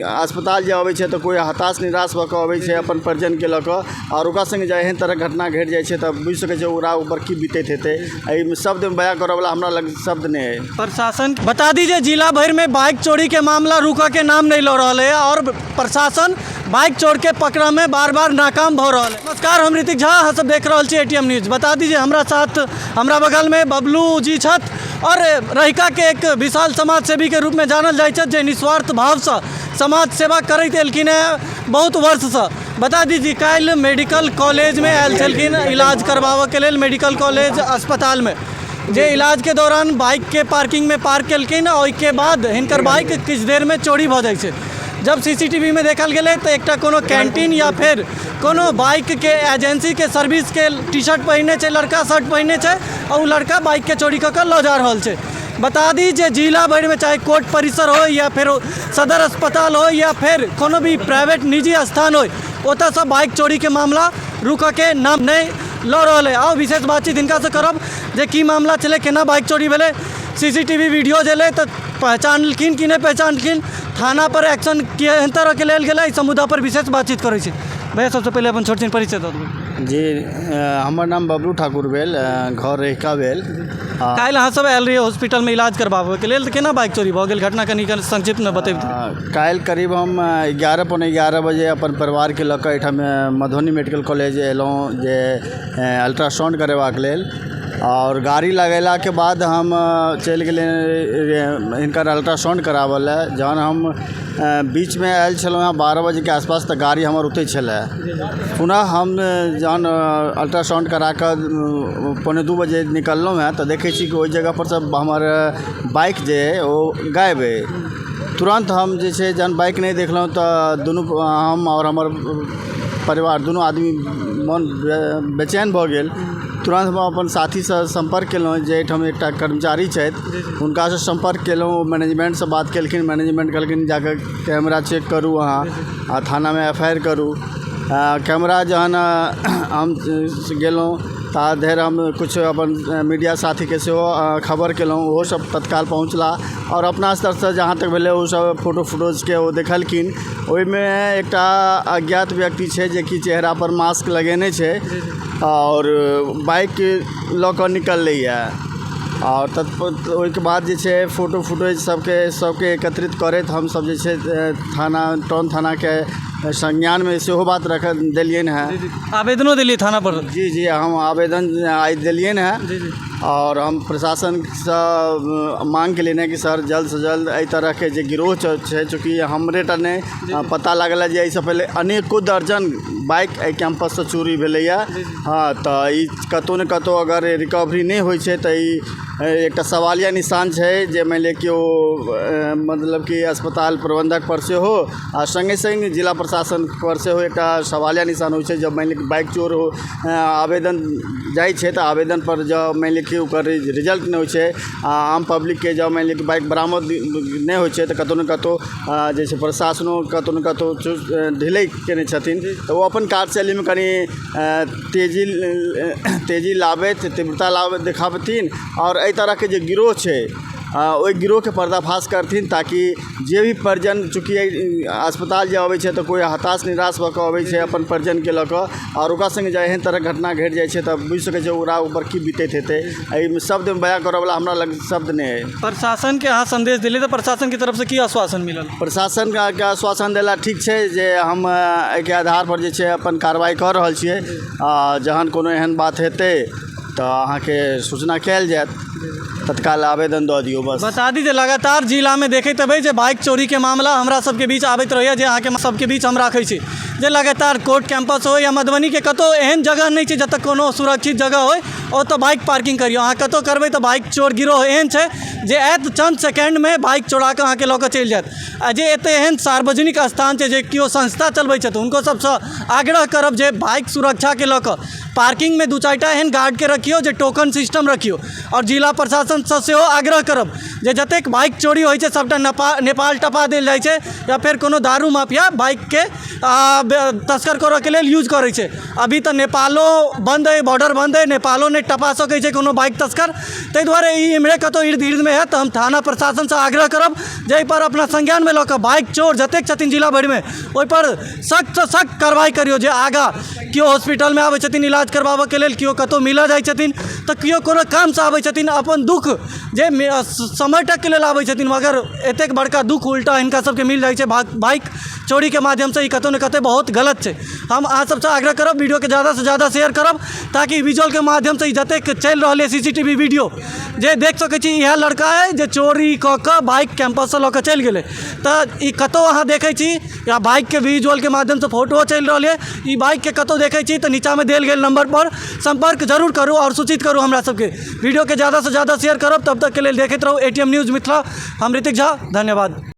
अस्पताल जे अबै छै तऽ कोई हताश निराश भऽ कऽ अबै छै अपन परिजनके लऽ कऽ और ओकरा संगे जे एहन तरह घटना घटि जाइ छै तऽ बुझि सकै छै ओकरा ऊपर की बीतैत हेतै। एहिमे शब्द में बयां करऽ वाला हमरा लग शब्द नहीं है। प्रशासन बता दीजिए, जिला भर में बाइक चोरी के मामला रुका के नाम नहीं लो रहा है और प्रशासन बाइक चोर के पकड़ा में बार बार नाकाम हो रहा है। नमस्कार, हम ऋतिक झा, हम सब देख रहे छी एटीएम न्यूज। बता दीजिए, हमारा साथ हमारा बगल में बबलू जी छत और रहिका के एक विशाल समाज सेवी के रूप में जानल जाय छथि जे निस्वार्थ भाव से समाज सेवा करैत एलखिन है बहुत वर्ष से। बता दीजिए, काल्हि मेडिकल कॉलेज में आयल छलखिन इलाज करवाबऽ के लेल, मेडिकल कॉलेज अस्पताल में जे इलाज के दौरान बाइक के पार्किंग में पार्क केलखिन और उसके बाद हिनकर बाइक किछु देर में चोरी भऽ जाइ छै। जब सीसीटीवी में देखल गेलै तऽ एकटा कोनो कैंटीन या फिर कोनो बाइक के एजेंसी के सर्विस के टी शर्ट पहिने छै, लड़का शर्ट पहिने छै और लड़का बाइक के चोरी कऽ लऽ जा रहल छै। बता दी जे जिला भर में चाहे कोर्ट परिसर हो या फिर सदर अस्पताल हो या फिर कोनो भी प्राइवेट निजी स्थान हो, ओतऽ सब बाइक चोरी के मामला रुकऽ के नाम नहीं लऽ रहल है। आओ विशेष बातचीत हिनका से करब जे की मामला छलै, केना बाइक चोरी भेलै, सीसीटीवी वीडियो जेलै तऽ पहचानलखिन कि नहीं पहचानलखिन, थाना पर एक्शन केहन तरह के लेल गेलै, इस मुद्दा पर विशेष बातचीत करै छी। भैया सबसे पहले अपन छोट छिन परिचय दऽ देबै। जी, हमर नाम बबलू ठाकुर भेल, घर रहिका भेल। काल्हि अहाँ सब आयल रहिए हॉस्पिटल में इलाज करबाबऽ के लेल, तऽ केना बाइक चोरी भऽ गेल, घटना कनि संक्षिप्त में बतेबै। काल्हि करीब हम 11:15 बजे अपन परिवार के लऽ कऽ एहिठाम मधुबनी मेडिकल कॉलेज एलहुँ जे अल्ट्रासाउंड करेबाक लेल। और गाड़ी लगेला के बाद हम चलि गेलै हिनकर अल्ट्रासाउंड कराबऽ लए। जहन हम बीच में आयल छलहुँ हैं 12 बजे के आसपास, तऽ गाड़ी हमर ओतै छलै। पुनः हम जहन अल्ट्रासाउंड करा कऽ 1:45 बजे निकललहुँ हैं तऽ देखै छी कि ओहि जगह पर सब हमर बाइक जे है ओ गायब है। तुरंत हम जे छै जहन बाइक नहीं देखलहुँ तऽ दुनू हम और हमर परिवार दुनू आदमी मन बेचैन भऽ गेल। तुरंत हम अपन साथी से संपर्क केलहुँ जे एहिठाम एकटा कर्मचारी छथि, हुनका से संपर्क केलहुँ, मैनेजमेंट से बात केलखिन। मैनेजमेंट कहलखिन जाकर कैमरा चेक करू अहाँ आ थाना में FIR करू। कैमरा जहन हम गेलहुँ ता धरि हम कुछ अपन मीडिया साथी के सेहो खबर केलहुँ, ओहो सब तत्काल पहुँचला और अपना स्तर से जहाँ तक भेलै ओ सब फोटोज के ओ देखलखिन। ओहिमे एकटा अज्ञात व्यक्ति छै जे कि चेहरा पर मास्क लगेने छै और बाइक लऽ कऽ निकललैए। और ओहिके बाद जे छै फुटेज सबके एकत्रित करैत हम सब जे छै थाना टाउन थाना के संज्ञान में सेहो बात रख देलियन है। आवेदनो दिल्ली थाना पर? जी, हम आवेदन आइ देलियन है और हम प्रशासन से मांग के लिए कि सर जल्द से जल्द एहि तरह के जे गिरोह छै, चूँकि हमरे टा नहीं पता लागल जे एहिसँ पहले अनेको दर्जन बाइक एहि कैंपस से चोरी भेलैया। हाँ, तऽ ई कतौ ने कतौ अगर रिकवरी नहीं होइ छै तऽ ई एकटा सवालिया निशान छै जे मानि लिअ कि ओ मतलब कि अस्पताल प्रबंधक पर से हो आ संगे संग जिला प्रशासन पर से हो एकटा सवालिया निशान होइ छै। जब मानि लिअ बाइक चोर हो आवेदन जाइ छै तऽ आवेदन पर जब मानि लिअ कि ओकर रिजल्ट नहीं होइ छै, आम पब्लिक के जब मानि लिअ कि बाइक बरामद नहीं होइ छै तऽ कतौ ने कतौ जे छै प्रशासनो कतौ ने कतौ ढिलाई केने छथिन। तऽ ओ अपन कार्यशैली में कनि तेजी लाबैत तीव्रता देखाबथिन और एहि तरह के जे गिरोह छै ओहि गिरोह के पर्दाफाश करथिन, ताकि जे भी परिजन, चूँकि अस्पताल जे अबै छै तऽ कोई हताश निराश भऽ कऽ अबै छै अपन परिजन के लऽ कऽ और ओकरा संगे जे एहन तरह घटना घटि जाइ छै तऽ बुझि सकै छै ओकरा ऊपर की बीतैत हेतै। एहिमे शब्द में बयां करऽ वाला हमरा लग शब्द नहीं है। प्रशासन के अहाँ संदेश दिली तऽ प्रशासन की तरफ से की आश्वासन मिलल? प्रशासन के आश्वासन देला ठीक छै जे हम एहिके आधार पर जे छै अपन कार्रवाई कऽ रहल छियै। जहन कोनो एहन बात हेतै तऽ अहाँके सूचना कयल जायत, तत्काल आवेदन दऽ दियौ बस। बता दीजिए, लगातार जिला में देखैत हेबै जे बाइक चोरी के मामला हमरा सबके बीच आबैत रहैए, जे अहाँके सबके बीच हम राखै छी जे लगातार कोर्ट कैंपस हो या मधुबनी के कतौ एहन जगह नहीं छै जतऽ कोनो सुरक्षित जगह होय ओतऽ बाइक पार्किंग करियो। अहाँ कतौ करबै तऽ बाइक चोर गिरोह एहन छै जे आयत चंद सेकेंड में बाइक चोरा कऽ अहाँके लऽ कऽ चलि जायत। आ जे एतऽ एहन सार्वजनिक स्थान छै जे केओ संस्था चलबै छथि, हुनको सबसँ आग्रह करब जे बाइक सुरक्षा के लऽ कऽ पार्किंग में 2-4टा एहन गार्ड के रखियो जे टोकन सिस्टम रखियो और जिला जिला प्रशासन सँ सेहो आग्रह करब जे जतेक बाइक चोरी होइ छै सबटा नेपाल टपा देल जाइ छै या फेर कोनो दारू माफिया बाइकके तस्कर करऽके लेल यूज करै छै। अभी तऽ नेपालो बंद है, बॉर्डर बंद है, नेपालो नहि टपा सकै छै कोनो बाइक तस्कर। ताहि दुआरे ई इम्हरे कतौ इर्द गिर्दमे है तऽ हम थाना प्रशासनसँ आग्रह करब जाहिपर अपना संज्ञानमे लऽ कऽ बाइक चोर जतेक छथिन जिला भरिमे ओहिपर सख्त सँ सख्त कार्रवाई करियौ। जे आगाँ केओ हॉस्पिटलमे आबै छथिन इलाज करबाबऽके लेल, केओ कतौ मिलऽ जाइ छथिन तऽ केओ कोनो कामसँ आबै छथिन, अपन दुख जे समय तकके लेल आबै छथिन मगर एतेक बड़का दुख उल्टा हिनका सबके मिल जाइ छै बाइक चोरीके माध्यमसँ। ई कतौ ने कतौ बहुत गलत छै। हम अहाँ सबसँ आग्रह करब वीडियोके ज़्यादासँ ज़्यादा शेयर करब ताकि विजुअलके माध्यमसँ ई जतेक चलि रहल है CCTV वीडियो जे देख सकै छी इएह लड़का है जे चोरी कऽ कऽ बाइक कैंपससँ लऽ कऽ चलि गेलै। तऽ ई कतौ अहाँ देखै छी या बाइकके विजुअलके माध्यमसँ फोटो चलि रहल है, ई बाइकके कतौ देखै छी तऽ नीचाँमे देल गेल नंबर पर संपर्क जरूर करू और सूचित करू हमरा सबके। वीडियोके ज़्यादासँ ज़्यादा शेयर करब। तब तक के लेल देखैत रहू ATM न्यूज़ मिथिला। हम ऋतिक झा, धन्यवाद।